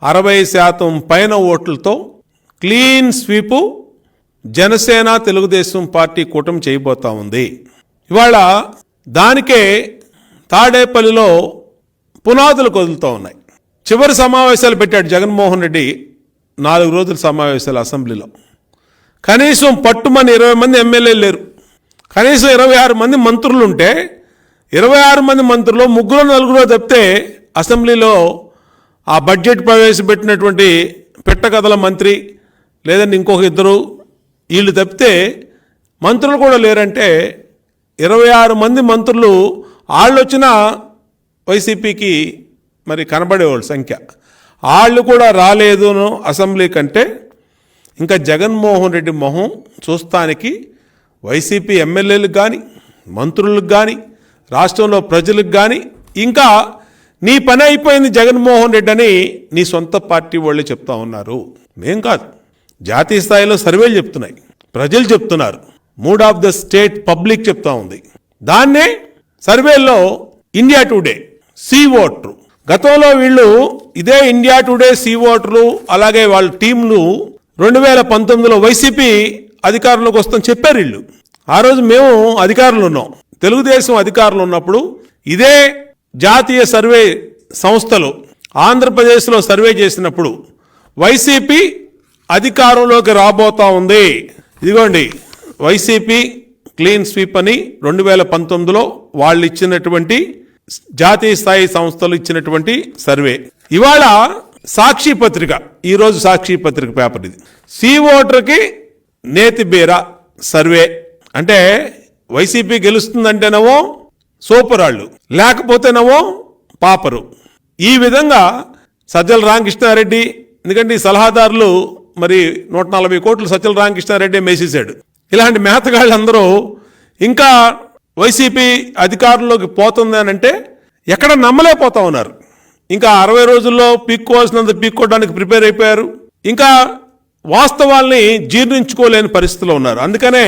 60% పైన ఓట్లతో clean స్వీపు Janasena Telugu Desam party కూటమి చేయబోతా ఉంది. ఇవాళ దానికే తాడేపల్లిలో పునాదులు కదులుతూ ఉన్నాయి. చివరి సమావేశాలు పెట్టాడు జగన్మోహన్ రెడ్డి, 4 రోజుల సమావేశాలు అసెంబ్లీలో. కనీసం పట్టుమని 20 మంది ఎమ్మెల్యేలు లేరు. కనీసం 26 మంది మంత్రులు ఉంటే 26 మంది మంత్రులు 3-4 తప్పితే అసెంబ్లీలో ఆ బడ్జెట్ ప్రవేశపెట్టినటువంటి పెట్టకథల మంత్రి లేదంటే ఇంకొక 2 వీళ్ళు తప్పితే మంత్రులు కూడా లేరంటే 26 మంది మంత్రులు వాళ్ళు వచ్చిన వైసీపీకి మరి కనబడేవాళ్ళు సంఖ్య. వాళ్ళు కూడా రాలేదును అసెంబ్లీ కంటే ఇంకా జగన్మోహన్ రెడ్డి మొహం చూస్తానికి వైసీపీ ఎమ్మెల్యేలకు కానీ మంత్రులకు కానీ రాష్ట్రంలో ప్రజలకు కానీ ఇంకా నీ పని అయిపోయింది జగన్మోహన్ రెడ్డి అని నీ సొంత పార్టీ వాళ్ళే చెప్తా ఉన్నారు. మేం కాదు, జాతీయ స్థాయిలో సర్వేలు చెప్తున్నాయి, ప్రజలు చెప్తున్నారు, mood of the state public చెప్తా ఉంది. దాన్నే సర్వేల్లో ఇండియా టుడే సి ఓటరు, గతంలో వీళ్ళు ఇదే ఇండియా టుడే సి ఓటరు అలాగే వాళ్ళ టీంలు 2019లో వైసీపీ అధికారంలోకి వస్తామని చెప్పారు వీళ్ళు. ఆ రోజు మేము అధికారంలో ఉన్నాం, తెలుగుదేశం అధికారంలో ఉన్నప్పుడు ఇదే జాతీయ సర్వే సంస్థలు ఆంధ్రప్రదేశ్లో సర్వే చేసినప్పుడు వైసీపీ అధికారంలోకి రాబోతా ఉంది. ఇదిగోండి వైసీపీ క్లీన్ స్వీప్ అని 2019లో వాళ్ళు ఇచ్చినటువంటి జాతీయ స్థాయి సంస్థలు ఇచ్చినటువంటి సర్వే. ఇవాళ సాక్షి పత్రిక, ఈరోజు సాక్షి పత్రిక పేపర్ ఇది, సి ఓటర్కి నేతి బీర సర్వే. అంటే వైసీపీ గెలుస్తుందంటేనేమో సూపరాళ్ళు, లేకపోతేనేమో పాపరు. ఈ విధంగా సజ్జల రామకృష్ణారెడ్డి, ఎందుకంటే ఈ సలహాదారులు మరి 140 కోట్లు సజ్జల రామకృష్ణారెడ్డి మేసేశాడు. ఇలాంటి మేతగాళ్ళందరూ ఇంకా వైసీపీ అధికారంలోకి పోతుంది అని అంటే ఎక్కడ నమ్మలేకపోతా ఉన్నారు. ఇంకా 60 రోజుల్లో పీక్కోవాల్సినంత పీక్కోవడానికి ప్రిపేర్ అయిపోయారు. ఇంకా వాస్తవాల్ని జీర్ణించుకోలేని పరిస్థితిలో ఉన్నారు. అందుకనే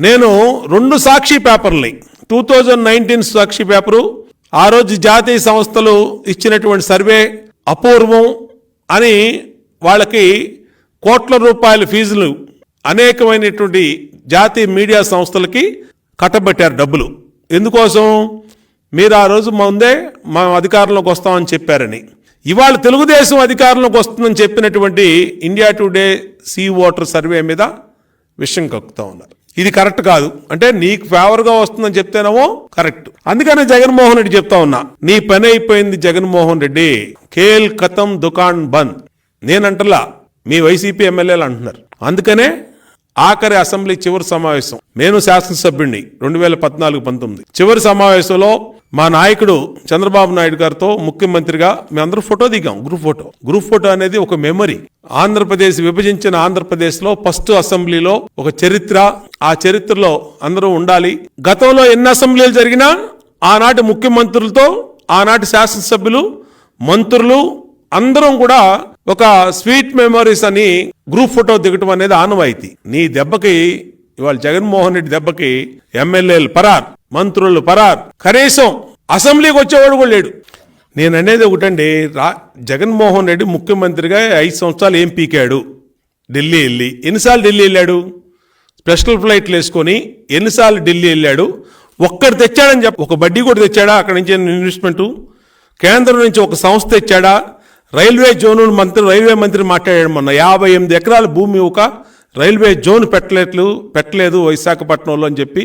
నేను 2 సాక్షి పేపర్ని 2019 సాక్షి పేపరు, ఆ రోజు జాతీయ సంస్థలు ఇచ్చినటువంటి సర్వే అపూర్వం అని వాళ్ళకి కోట్ల రూపాయల ఫీజులు అనేకమైనటువంటి జాతీయ మీడియా సంస్థలకి కట్టబెట్టారు డబ్బులు. ఎందుకోసం? మీరు ఆ రోజు ముందే మా అధికారంలోకి వస్తామని చెప్పారని. ఇవాళ తెలుగుదేశం అధికారంలోకి వస్తుందని చెప్పినటువంటి India Today C voter survey మీద విషయం కక్కుతా ఉన్నారు. ఇది కరెక్ట్ కాదు అంటే నీకు ఫేవర్గా వస్తుందని చెప్తేనేమో కరెక్ట్. అందుకనే జగన్మోహన్ రెడ్డి చెప్తా ఉన్నా, నీ పని అయిపోయింది జగన్మోహన్ రెడ్డి, ఖేల్ ఖతం దుకాన్ బంద్. నేనంటలా, మీ వైసీపీ ఎమ్మెల్యేలు అంటున్నారు. అందుకనే ఆఖరి అసెంబ్లీ చివరి సమావేశం, నేను శాసనసభ్యుడిని 2014-19 చివరి సమావేశంలో మా నాయకుడు చంద్రబాబు నాయుడు గారితో ముఖ్యమంత్రిగా మేమందరూ ఫోటో దిగాం. గ్రూప్ ఫోటో అనేది ఒక మెమరీ. ఆంధ్రప్రదేశ్ విభజించిన ఆంధ్రప్రదేశ్లో ఫస్ట్ అసెంబ్లీలో ఒక చరిత్ర, ఆ చరిత్రలో అందరూ ఉండాలి. గతంలో ఎన్ని అసెంబ్లీలు జరిగినా ఆనాటి ముఖ్యమంత్రులతో ఆనాటి శాసనసభ్యులు మంత్రులు అందరం కూడా ఒక స్వీట్ మెమరీస్ అని గ్రూప్ ఫోటో దిగటం అనేది ఆనవాయితీ. నీ దెబ్బకి, ఇవాళ జగన్మోహన్ రెడ్డి దెబ్బకి ఎమ్మెల్యేలు పరార్, మంత్రులు పరార్, కనీసం అసెంబ్లీకి వచ్చేవాడు కూడా లేడు. నేను అనేది ఒకటండి, జగన్మోహన్ రెడ్డి ముఖ్యమంత్రిగా 5 సంవత్సరాలు ఏం పీకాడు? ఢిల్లీ వెళ్ళి ఎన్నిసార్లు ఢిల్లీ వెళ్ళాడు? స్పెషల్ ఫ్లైట్లు వేసుకొని ఎన్నిసార్లు ఢిల్లీ వెళ్ళాడు? ఒక్కడు తెచ్చాడని చెప్ప, ఒక బడ్డీ కూడా తెచ్చాడా? అక్కడి నుంచి ఇన్వెస్ట్మెంటు కేంద్రం నుంచి ఒక సంస్థ తెచ్చాడా? రైల్వే జోను రైల్వే మంత్రి మాట్లాడాడు మొన్న, 58 ఎకరాల భూమి ఒక రైల్వే జోన్ పెట్టలేదు విశాఖపట్నంలో అని చెప్పి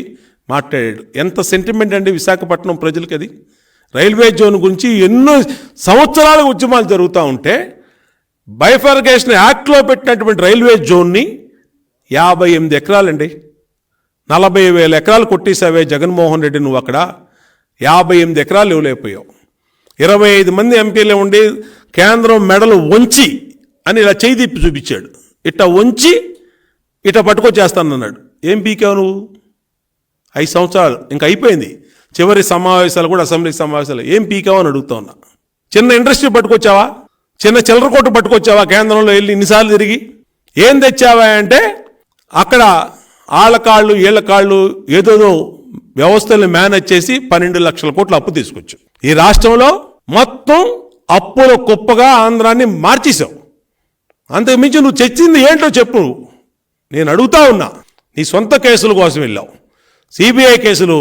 మాట్లాడాడు. ఎంత సెంటిమెంట్ అండి విశాఖపట్నం ప్రజలకి అది. రైల్వే జోన్ గురించి ఎన్నో సంవత్సరాల ఉద్యమాలు జరుగుతూ ఉంటే బైఫర్గేషన్ యాక్ట్లో పెట్టినటువంటి రైల్వే జోన్ని 58 ఎకరాలండి, 40,000 ఎకరాలు కొట్టేసావే జగన్మోహన్ రెడ్డి. నువ్వు అక్కడ 58 ఎకరాలు ఇవ్వలేకపోయావు. 25 మంది ఎంపీలు ఉండి కేంద్రం మెడలు వంచి అని ఇలా చేయి తిప్పి చూపించాడు. ఇట్లా వంచి ఇట్లా పట్టుకొచ్చేస్తానన్నాడు. ఏం పీకావు నువ్వు? 5 సంవత్సరాలు ఇంకా అయిపోయింది. చివరి సమావేశాలు కూడా అసెంబ్లీ సమావేశాలు ఏం పీకావు అని అడుగుతా ఉన్నా. చిన్న ఇండస్ట్రీ పట్టుకొచ్చావా? చిన్న చిల్లర కొట్టు పట్టుకొచ్చావా? కేంద్రంలో వెళ్ళి ఇన్నిసార్లు తిరిగి ఏం తెచ్చావా అంటే అక్కడ ఆళ్ళ కాళ్ళు వీళ్ళ కాళ్ళు ఏదోదో వ్యవస్థల్ని మేనేజ్ చేసి 12 లక్షల కోట్ల అప్పు తీసుకొచ్చు. ఈ రాష్ట్రంలో మొత్తం అప్పుల కుప్పగా ఆంధ్రాన్ని మార్చేశావు. అంతకుమించి నువ్వు తెచ్చింది ఏంటో చెప్పు. నేను అడుగుతా ఉన్నా. నీ సొంత కేసుల కోసం వెళ్ళావు. సిబిఐ కేసులు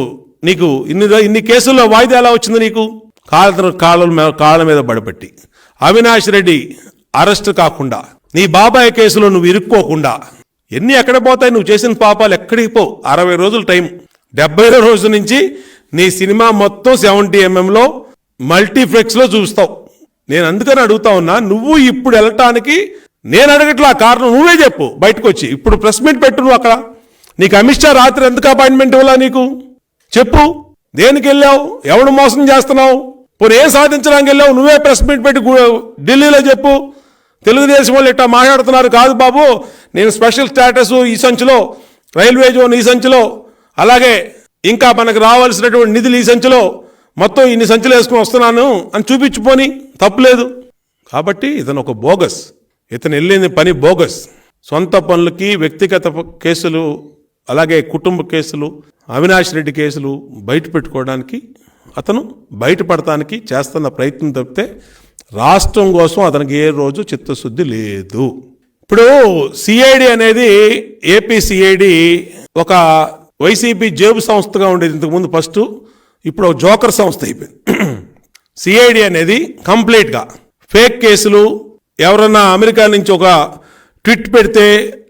నీకు ఇన్ని కేసుల్లో వాయిదా ఎలా వచ్చింది నీకు? కాళ్ళ మీద పడబెట్టి అవినాష్ రెడ్డి అరెస్ట్ కాకుండా, నీ బాబాయ్ కేసులో నువ్వు ఇరుక్కోకుండా ఎన్ని ఎక్కడ పోతాయి? నువ్వు చేసిన పాపాలు ఎక్కడికి పోవు. 60 రోజుల టైం, 70 రోజుల నుంచి నీ సినిమా మొత్తం 70mm మల్టీప్లెక్స్లో చూస్తావు. నేను అందుకని అడుగుతా ఉన్నా. నువ్వు ఇప్పుడు వెళ్ళటానికి నేను అడగట్లా, కారణం నువ్వే చెప్పు బయటకు వచ్చి. ఇప్పుడు ప్రెస్ మీట్ పెట్టు నువ్వు అక్కడ. నీకు అమిత్ షా రాత్రి ఎందుకు అపాయింట్మెంట్ ఇవ్వాలా? నీకు చెప్పు, దేనికి వెళ్ళావు? ఎవడు మోసం చేస్తున్నావు? పోనీ ఏం సాధించడానికి వెళ్ళావు? నువ్వే ప్రెస్ మీట్ పెట్టి ఢిల్లీలో చెప్పు. తెలుగుదేశం వాళ్ళు ఇట్టా మాట్లాడుతున్నారు. కాదు బాబు, నేను స్పెషల్ స్టేటస్ ఈ సంచిలో, రైల్వే జోన్ ఈ సంచిలో, అలాగే ఇంకా మనకు రావాల్సినటువంటి నిధులు ఈ సంచిలో, మొత్తం ఇన్ని సంచులు వేసుకుని వస్తున్నాను అని చూపించుపోని తప్పులేదు. కాబట్టి ఇతను ఒక బోగస్. ఇతను వెళ్ళింది పని బోగస్. సొంత పనులకి, వ్యక్తిగత కేసులు, అలాగే కుటుంబ కేసులు, అవినాష్ రెడ్డి కేసులు బయట పెట్టుకోవడానికి, అతను బయటపడటానికి చేస్తున్న ప్రయత్నం తప్పితే రాష్ట్రం కోసం అతనికి ఏ రోజు చిత్తశుద్ధి లేదు. ఇప్పుడు సిఐడి అనేది, ఏపీ సిఐడి ఒక వైసీపీ జేబు సంస్థగా ఉండేది ఇంతకుముందు ఫస్ట్. ఇప్పుడు ఒక జోకర్ సంస్థ అయిపోయింది. సిఐడి అనేది కంప్లీట్గా ఫేక్ కేసులు, ఎవరన్నా అమెరికా నుంచి ఒక ట్వీట్ పెడితే,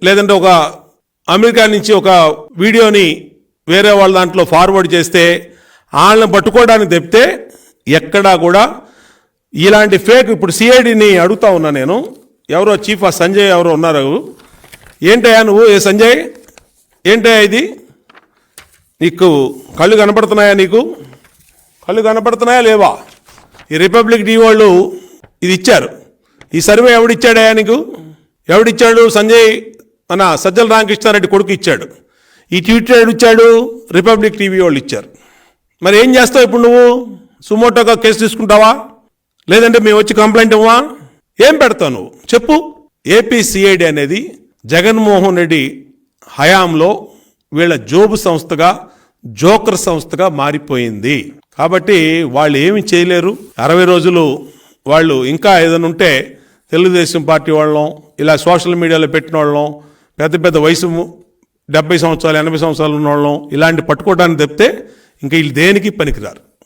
లేదంటే ఒక అమెరికా నుంచి ఒక వీడియోని వేరే వాళ్ళ దాంట్లో ఫార్వర్డ్ చేస్తే వాళ్ళని పట్టుకోవడానికి తప్పితే ఎక్కడా కూడా ఇలాంటి ఫేక్. ఇప్పుడు సిఐడిని అడుగుతా ఉన్నా నేను. ఎవరో చీఫ్ సంజయ్ ఎవరో ఉన్నారు. ఏంటయ్యా నువ్వు? ఏ సంజయ్, ఏంటయ్యా ఇది? నీకు కళ్ళు కనపడుతున్నాయా? నీకు కళ్ళు కనపడుతున్నాయా లేవా? ఈ రిపబ్లిక్ టీ వాళ్ళు ఇది ఇచ్చారు. ఈ సర్వే ఎవడిచ్చాడయా నీకు? ఎవడిచ్చాడు? సంజయ్ అన్న సజ్జల రామకృష్ణారెడ్డి కొడుకు ఇచ్చాడు. ఈ ట్వీట్ ఎవడిచ్చాడు? రిపబ్లిక్ టీవీ వాళ్ళు ఇచ్చారు. మరి ఏం చేస్తావు ఇప్పుడు నువ్వు? సుమోటోగా కేసు తీసుకుంటావా? లేదంటే మేము వచ్చి కంప్లైంట్ ఇవ్వవా? ఏం పెడతావు నువ్వు చెప్పు. ఏపీ సిఐడి అనేది జగన్మోహన్ రెడ్డి హయాంలో వీళ్ళ జోబు సంస్థగా, జోకర్ సంస్థగా మారిపోయింది. కాబట్టి వాళ్ళు ఏమి చేయలేరు. 60 రోజులు వాళ్ళు ఇంకా ఏదైనా ఉంటే తెలుగుదేశం పార్టీ వాళ్ళం, ఇలా సోషల్ మీడియాలో పెట్టిన వాళ్ళం, పెద్ద పెద్ద వయసు 70 సంవత్సరాలు 80 సంవత్సరాలు ఉన్న వాళ్ళం ఇలాంటి పట్టుకోవడానికి తప్పితే ఇంకా వీళ్ళు దేనికి పనికిరారు.